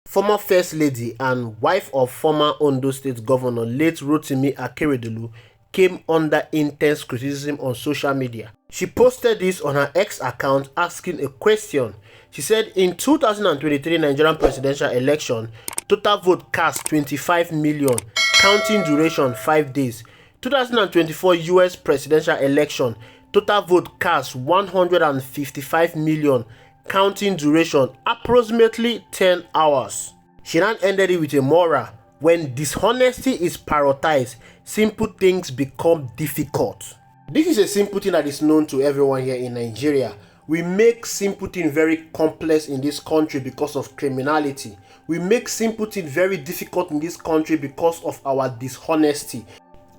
Former First Lady and wife of former Ondo State Governor late Rotimi Akeredolu came under intense criticism on social media. She posted this on her X account asking a question. She said, in 2023 Nigerian presidential election, total vote cast 25 million, counting duration 5 days. 2024 US presidential election, total vote cast 155 million, counting duration approximately 10 hours. She then ended it with a moral: when dishonesty is prioritized, simple things become difficult. This is a simple thing that is known to everyone here in Nigeria. We make simple things very complex in this country because of criminality. We make simple things very difficult in this country because of our dishonesty.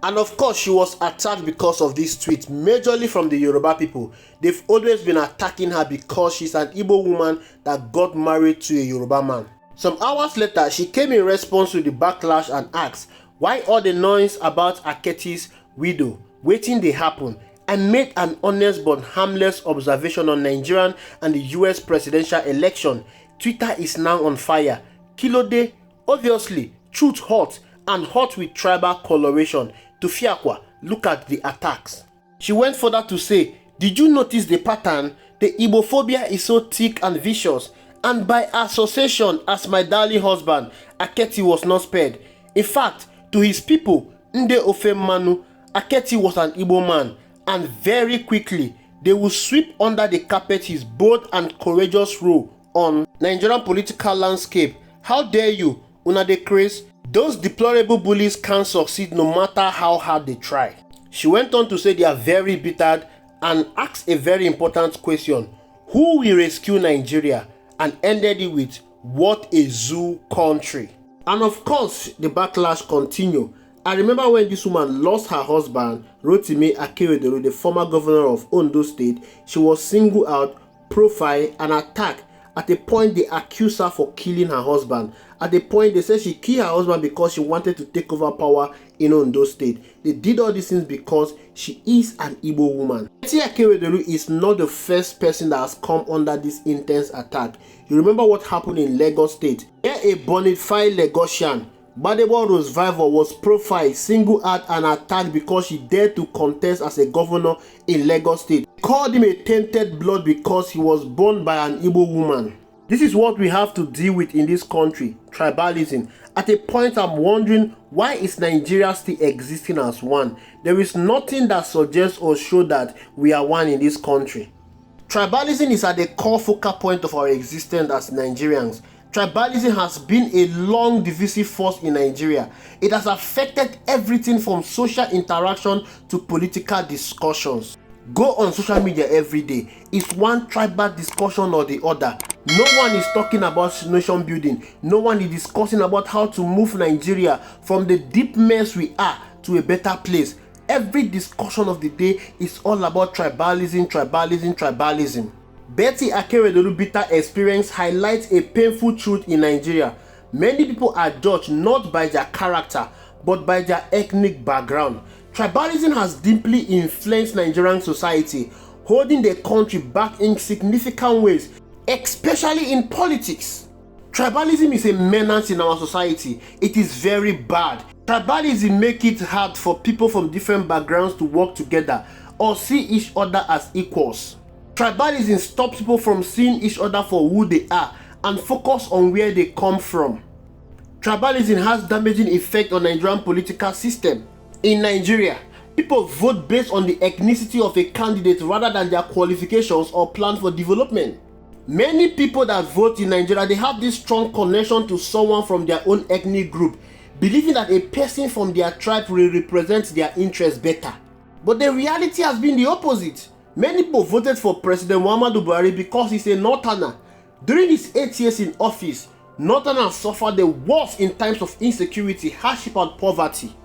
And of course, she was attacked because of this tweet, majorly from the Yoruba people. They've always been attacking her because she's an Igbo woman that got married to a Yoruba man. Some hours later, she came in response to the backlash and asked why all the noise about Aketi's widow, wetin dey happen, and made an honest but harmless observation on Nigerian and the US presidential election. Twitter is now on fire. Kilode, obviously, truth hot, and hot with tribal coloration. To Fiakwa, look at the attacks. She went further to say, did you notice the pattern? The Igbophobia is so thick and vicious, and by association, as my darling husband, Aketi was not spared. In fact, to his people, Nde Ofe Manu, Aketi was an Igbo man, and very quickly, they will sweep under the carpet his bold and courageous role on Nigerian political landscape. How dare you, una dey craze? Those deplorable bullies can't succeed no matter how hard they try. She went on to say they are very bitter and asked a very important question: who will rescue Nigeria? And ended it with, what a zoo country. And of course, the backlash continued. I remember when this woman lost her husband, Rotimi Akeredolu, the former governor of Ondo State. She was singled out, profiled, and attacked. At a point, they accused her for killing her husband. At the point, they said she killed her husband because she wanted to take over power in Ondo State. They did all these things because she is an Igbo woman. Akeredolu is not the first person that has come under this intense attack. You remember what happened in Lagos State, where a bona fide Lagosian, Badebo Rosevival, was profiled, singled out, and attacked because she dared to contest as a governor in Lagos State. They called him a tainted blood because he was born by an Igbo woman. This is what we have to deal with in this country, tribalism. At a point, I'm wondering, why is Nigeria still existing as one? There is nothing that suggests or shows that we are one in this country. Tribalism is at the core focal point of our existence as Nigerians. Tribalism has been a long divisive force in Nigeria. It has affected everything from social interaction to political discussions. Go on social media every day. It's one tribal discussion or the other. No one is talking about nation building. No one is discussing about how to move Nigeria from the deep mess we are to a better place. Every discussion of the day is all about tribalism, tribalism, tribalism. Betty Akeredolu bitter experience highlights a painful truth in Nigeria. Many people are judged not by their character, but by their ethnic background. Tribalism has deeply influenced Nigerian society, holding the country back in significant ways, especially in politics. Tribalism is a menace in our society. It is very bad. Tribalism makes it hard for people from different backgrounds to work together or see each other as equals. Tribalism stops people from seeing each other for who they are and focus on where they come from. Tribalism has damaging effect on Nigerian political system. In Nigeria, people vote based on the ethnicity of a candidate rather than their qualifications or plan for development. Many people that vote in Nigeria, they have this strong connection to someone from their own ethnic group, believing that a person from their tribe will represent their interests better. But the reality has been the opposite. Many people voted for President Muhammadu Buhari because he's a Northerner. During his 8 years in office, Northerners suffered the worst in times of insecurity, hardship, and poverty.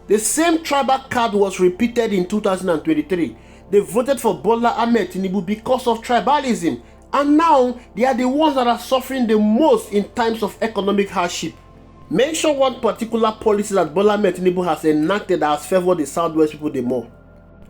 The same tribal card was repeated in 2023. They voted for Bola Ahmed Tinubu because of tribalism, and now they are the ones that are suffering the most in times of economic hardship. Mention one particular policy that Bola Ahmed Tinubu has enacted that has favored the Southwest people the more.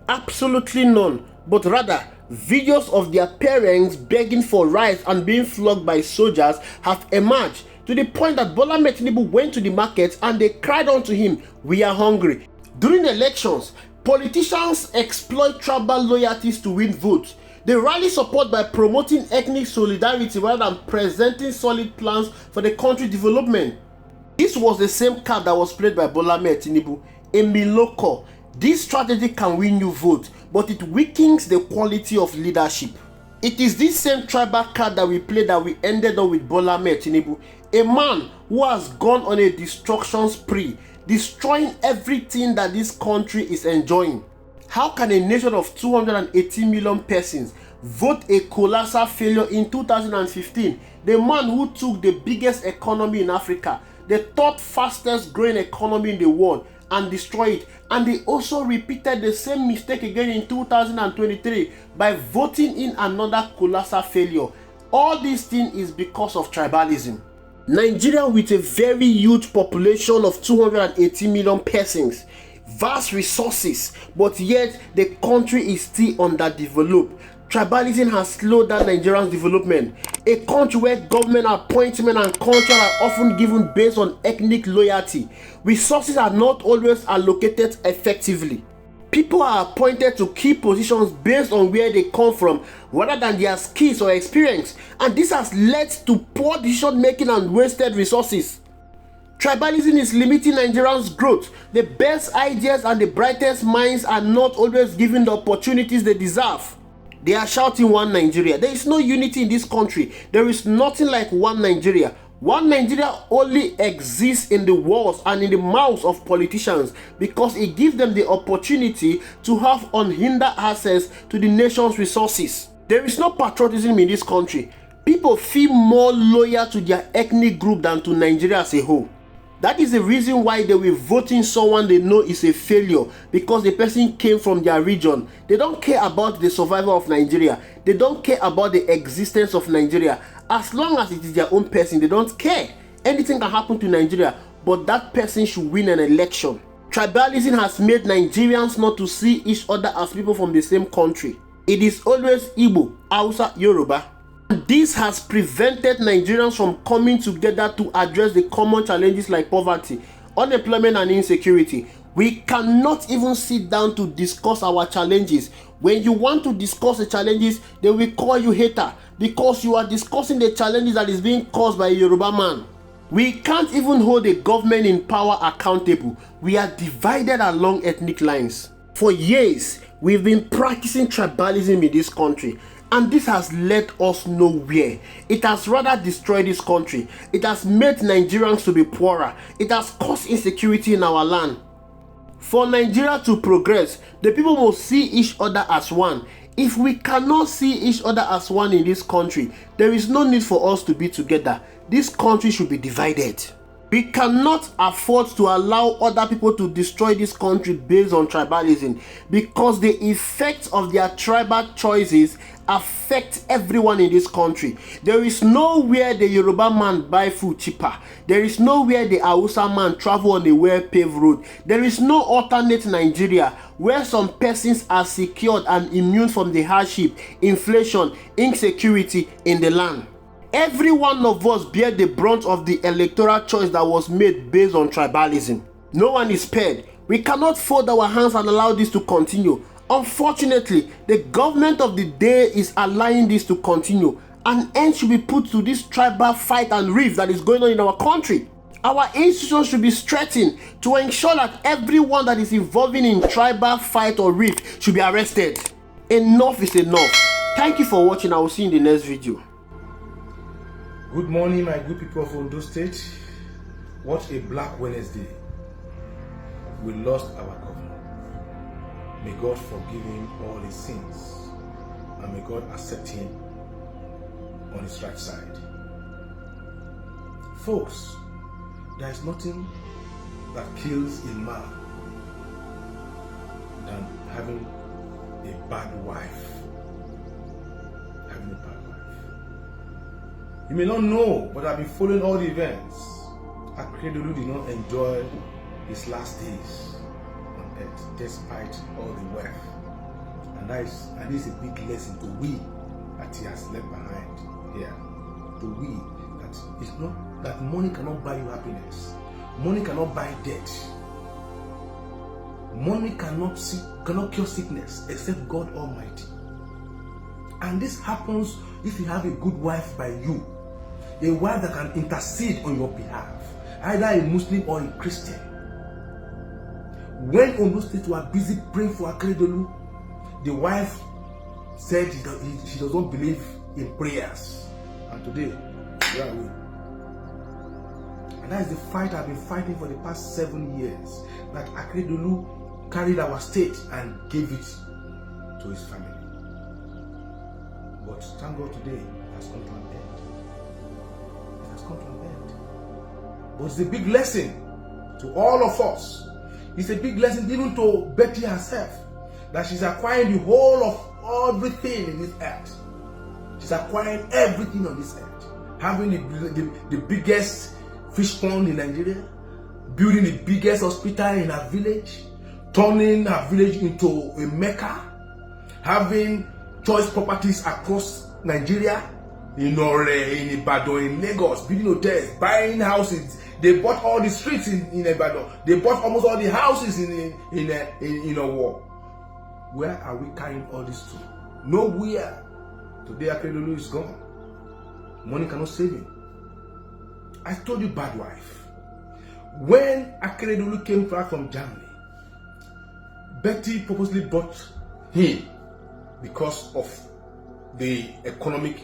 Absolutely none, but rather videos of their parents begging for rights and being flogged by soldiers have emerged. to the point that Bola Ahmed Tinubu went to the market and they cried unto him, "We are hungry." During the elections, politicians exploit tribal loyalties to win votes. They rally support by promoting ethnic solidarity rather than presenting solid plans for the country's development. This was the same card that was played by Bola Ahmed Tinubu, a Miloko. This strategy can win you votes, but it weakens the quality of leadership. It is this same tribal card that we played that we ended up with Bola Ahmed Tinubu, a man who has gone on a destruction spree, destroying everything that this country is enjoying. How can a nation of 280 million persons vote a colossal failure in 2015? The man who took the biggest economy in Africa, the third fastest growing economy in the world, and destroy it. And they also repeated the same mistake again in 2023 by voting in another colossal failure. All this thing is because of tribalism. Nigeria, with a very huge population of 280 million persons, vast resources, but yet the country is still underdeveloped. Tribalism has slowed down Nigeria's development. A country where government appointment and contracts are often given based on ethnic loyalty. Resources are not always allocated effectively. People are appointed to key positions based on where they come from rather than their skills or experience, and this has led to poor decision making and wasted resources. Tribalism is limiting Nigerians' growth. The best ideas and the brightest minds are not always given the opportunities they deserve. They are shouting one Nigeria. There is no unity in this country. There is nothing like one Nigeria. One Nigeria only exists in the walls and in the mouths of politicians because it gives them the opportunity to have unhindered access to the nation's resources. There is no patriotism in this country. People feel more loyal to their ethnic group than to Nigeria as a whole. That is the reason why they will vote in someone they know is a failure, because the person came from their region. They don't care about the survival of Nigeria. They don't care about the existence of Nigeria. As long as it is their own person, they don't care. Anything can happen to Nigeria, but that person should win an election. Tribalism has made Nigerians not to see each other as people from the same country. It is always Igbo, Hausa, Yoruba. This has prevented Nigerians from coming together to address the common challenges like poverty, unemployment, and insecurity. We cannot even sit down to discuss our challenges. When you want to discuss the challenges, they will call you hater because you are discussing the challenges that is being caused by a Yoruba man. We can't even hold the government in power accountable. We are divided along ethnic lines. For years, we've been practicing tribalism in this country. And this has led us nowhere. It has rather destroyed this country. It has made Nigerians to be poorer. It has caused insecurity in our land. For Nigeria to progress, the people must see each other as one. If we cannot see each other as one in this country, there is no need for us to be together. This country should be divided. We cannot afford to allow other people to destroy this country based on tribalism, because the effects of their tribal choices affect everyone in this country. There is nowhere the Yoruba man buy food cheaper. There is nowhere the Hausa man travel on a well-paved road. There is no alternate Nigeria where some persons are secured and immune from the hardship, inflation, insecurity in the land. Every one of us bear the brunt of the electoral choice that was made based on tribalism. No one is spared. We cannot fold our hands and allow this to continue. Unfortunately, the government of the day is allowing this to continue. An end should be put to this tribal fight and rift that is going on in our country. Our institutions should be strengthened to ensure that everyone that is involved in tribal fight or rift should be arrested. Enough is enough. Thank you for watching. I will see you in the next video. Good morning, my good people of Ondo State. What a black Wednesday. We lost our governor. May God forgive him all his sins, and may God accept him on his right side. Folks, there is nothing that kills a man than having a bad wife. You may not know, but I've been following all the events. Akeredolu did not enjoy his last days on earth despite all the wealth. And this is a big lesson to we that he has left behind here. To we that it's not that money cannot buy you happiness. Money cannot buy death. Money cannot cure sickness except God Almighty. And this happens if you have a good wife by you, a wife that can intercede on your behalf, either a Muslim or a Christian. When Ondo State were busy praying for Akeredolu, the wife said she does not believe in prayers. And today, we are away. And that is the fight I've been fighting for the past 7 years. That Akeredolu carried our state and gave it to his family. But thank God today it has come to an end. It has come to an end. But it's a big lesson to all of us. It's a big lesson even to Betty herself, that she's acquiring the whole of everything in this earth. She's acquiring everything on this earth. Having the biggest fish pond in Nigeria, building the biggest hospital in her village, turning her village into a Mecca, having choice properties across Nigeria, in Ore, in Ibadan, in Lagos, building hotels, buying houses. They bought all the streets in Ibadan. They bought almost all the houses in a war. Where are we carrying all this to? Nowhere. Today Akeredolu is gone. Money cannot save him. I told you, bad wife. When Akeredolu came back from Germany, Betty purposely brought him because of the economic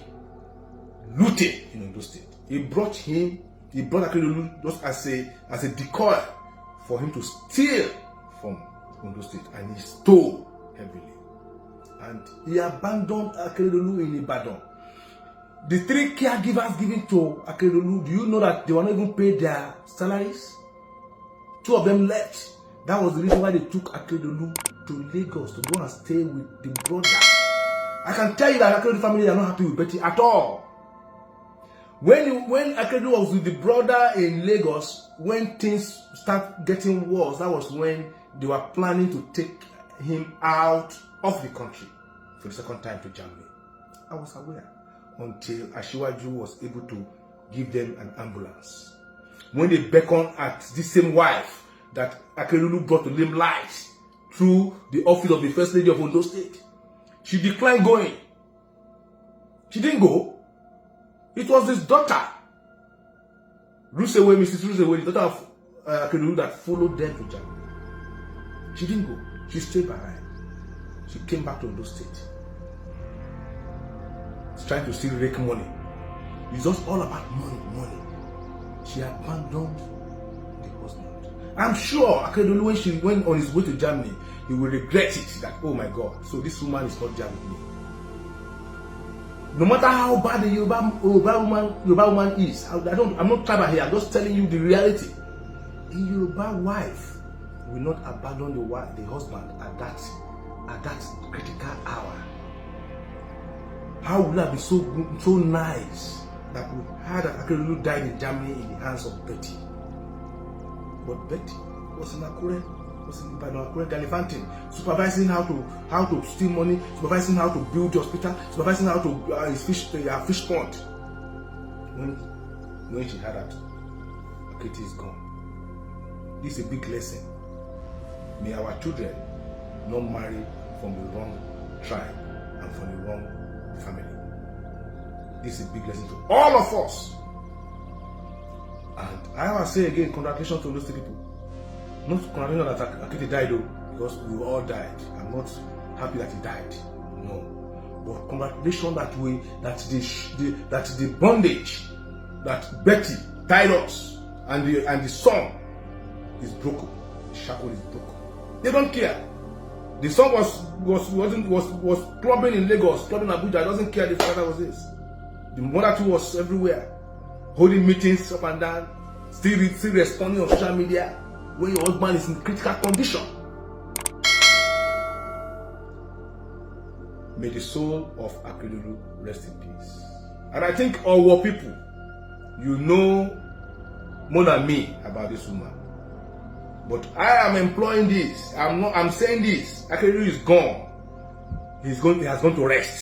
looting in Ondo State. He brought Akeredolu just as a decoy for him to steal from Ondo State, and he stole heavily. And he abandoned Akeredolu in Ibadan. The 3 caregivers given to Akeredolu, do you know that they were not even paid their salaries? 2 of them left. That was the reason why they took Akeredolu to Lagos to go and stay with the brother. I can tell you that Akeredolu family are not happy with Betty at all. When Akeredolu was with the brother in Lagos, when things start getting worse, that was when they were planning to take him out of the country for the second time to Germany. I was aware until Asiwaju was able to give them an ambulance. When they beckoned at this same wife that Akeredolu brought to limelight through the office of the First Lady of Ondo State, she declined going. She didn't go. It was his daughter, Mrs. Rusewe, the daughter of Akeredolu, that followed them to Germany. She didn't go. She stayed behind. She came back to Ondo State. She's trying to still rake money. It's just all about money. She abandoned the husband. I'm sure Akeredolu, when she went on his way to Germany, he will regret it. That, oh my God, so this woman is not Germany. No matter how bad the Yoruba woman is, I'm not tribal here. I'm just telling you the reality. A Yoruba wife will not abandon the husband at that critical hour. How would that be so nice that we had Akeredolu died in Germany in the hands of Betty? But Betty was in Akure, was in Akure gallivanting, supervising how to steal money, supervising how to build the hospital, supervising how to fish pond. When she heard that Akeredolu is gone, this is a big lesson. May our children not marry from the wrong tribe and from the wrong family. This is a big lesson to all of us. And I will say again, congratulations to those people. Not congratulations that Akeredolu died though, because we all died. I'm not happy that he died. No. But congratulations that the bondage that Betty tied us and the son is broken. The shackle is broken. They don't care. The son was clubbing in Lagos, clubbing in Abuja. Doesn't care. The father was this. The mother too was everywhere, holding meetings up and down, still responding on social media when your husband is in critical condition. May the soul of Akeredolu rest in peace. And I think our people, you know more than me about this woman. But I am employing this. I'm saying this. Akeredolu is gone. He has gone to rest.